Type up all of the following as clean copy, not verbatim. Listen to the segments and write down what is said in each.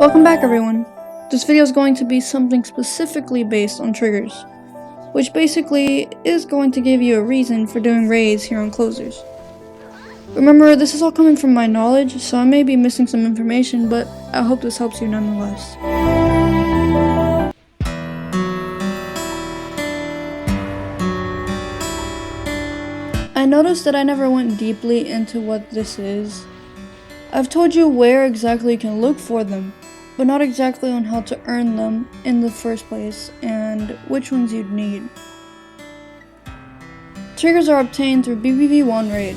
Welcome back, everyone. This video is going to be something specifically based on triggers, which basically is going to give you a reason for doing raids here on Closers. Remember, this is all coming from my knowledge, so I may be missing some information, but I hope this helps you nonetheless. I noticed that I never went deeply into what this is. I've told you where exactly you can look for them, but not exactly on how to earn them in the first place and which ones you'd need. Triggers are obtained through BBV1 raid.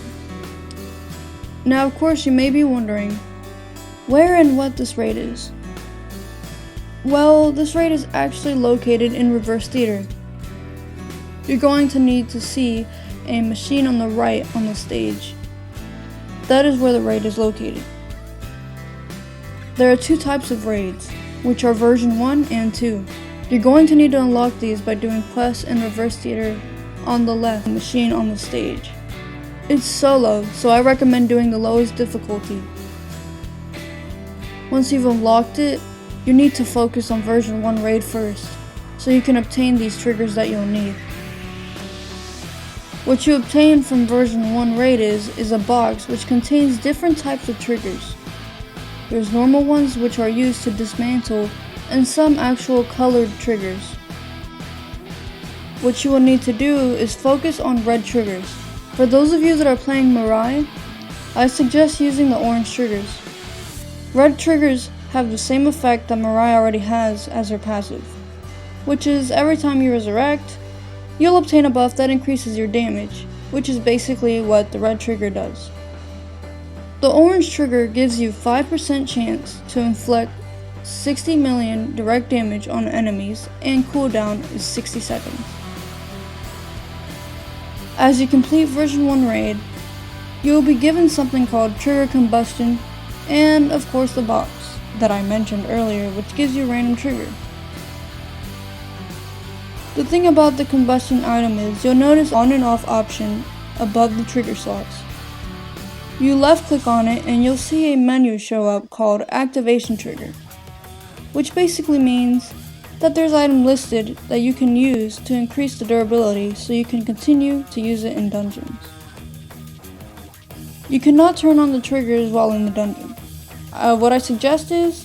Now, of course, you may be wondering where and what this raid is. Well, this raid is actually located in Reverse Theater. You're going to need to see a machine on the right on the stage. That is where the raid is located. There are two types of raids, which are version 1 and 2. You're going to need to unlock these by doing quests in Reverse Theater on the left, machine on the stage. It's solo, so I recommend doing the lowest difficulty. Once you've unlocked it, you need to focus on version 1 raid first, so you can obtain these triggers that you'll need. What you obtain from version 1 raid is a box which contains different types of triggers. There's normal ones which are used to dismantle and some actual colored triggers. What you will need to do is focus on red triggers. For those of you that are playing Mirae, I suggest using the orange triggers. Red triggers have the same effect that Mirae already has as her passive, which is every time you resurrect, you'll obtain a buff that increases your damage, which is basically what the red trigger does. The orange trigger gives you 5% chance to inflict 60 million direct damage on enemies, and cooldown is 60 seconds. As you complete version 1 raid, you will be given something called trigger combustion, and of course the box that I mentioned earlier, which gives you a random trigger. The thing about the combustion item is you'll notice on and off option above the trigger slots. You left click on it and you'll see a menu show up called activation trigger, which basically means that there's items listed that you can use to increase the durability so you can continue to use it in dungeons. You cannot turn on the triggers while in the dungeon. What I suggest is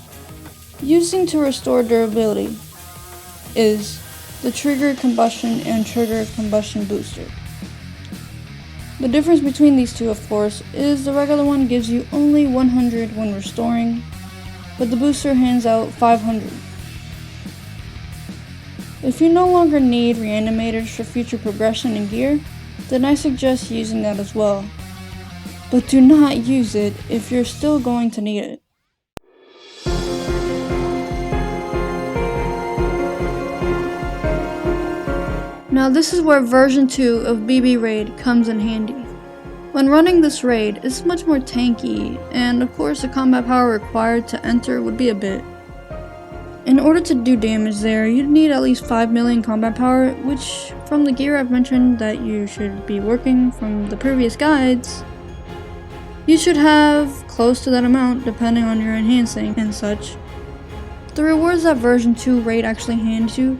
using to restore durability is the trigger combustion and trigger combustion booster. The difference between these two, of course, is the regular one gives you only 100 when restoring, but the booster hands out 500. If you no longer need reanimators for future progression in gear, then I suggest using that as well. But do not use it if you're still going to need it. Now this is where version 2 of BB Raid comes in handy. When running this raid, it's much more tanky, and of course the combat power required to enter would be a bit. In order to do damage there, you'd need at least 5 million combat power, which from the gear I've mentioned that you should be working from the previous guides, you should have close to that amount depending on your enhancing and such. The rewards that version 2 raid actually hands you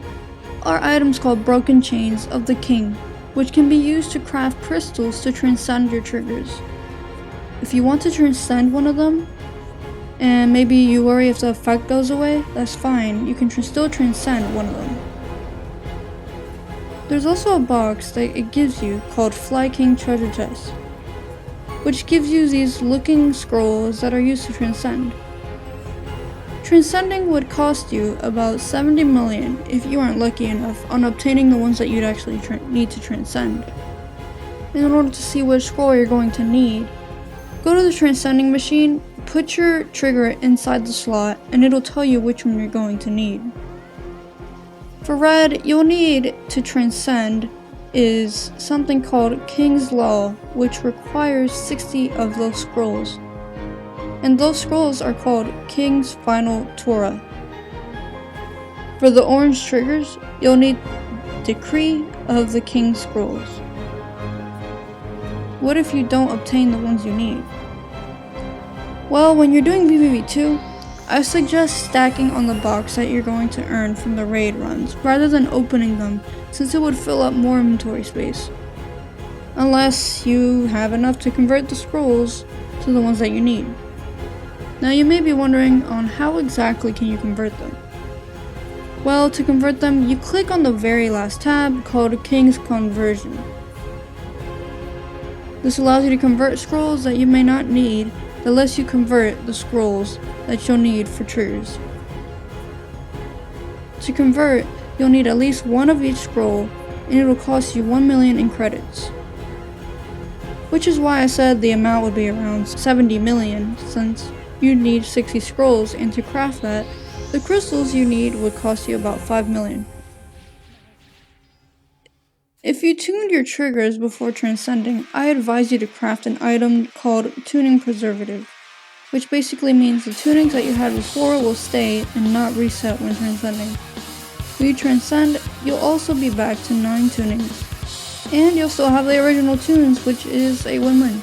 are items called Broken Chains of the King, which can be used to craft crystals to transcend your triggers. If you want to transcend one of them, and maybe you worry if the effect goes away, that's fine, you can still transcend one of them. There's also a box that it gives you called Fly King Treasure Chest, which gives you these looking scrolls that are used to transcend. Transcending would cost you about 70 million if you aren't lucky enough on obtaining the ones that you'd actually need to transcend. In order to see which scroll you're going to need, go to the transcending machine, put your trigger inside the slot, and it'll tell you which one you're going to need. For red, you'll need to transcend is something called King's Law, which requires 60 of those scrolls. And those scrolls are called King's Final Torah. For the orange triggers, you'll need Decree of the King's Scrolls. What if you don't obtain the ones you need? Well, when you're doing BBB2, I suggest stacking on the box that you're going to earn from the raid runs, rather than opening them, since it would fill up more inventory space. Unless you have enough to convert the scrolls to the ones that you need. Now you may be wondering on how exactly can you convert them. Well, to convert them, you click on the very last tab called King's Conversion. This allows you to convert scrolls that you may not need, that lets you convert the scrolls that you'll need for triggers. To convert, you'll need at least one of each scroll, and it will cost you 1 million in credits. Which is why I said the amount would be around 70 million, since you'd need 60 scrolls, and to craft that, the crystals you need would cost you about 5 million. If you tuned your triggers before transcending, I advise you to craft an item called Tuning Preservative, which basically means the tunings that you had before will stay and not reset when transcending. When you transcend, you'll also be back to 9 tunings, and you'll still have the original tunes, which is a win-win.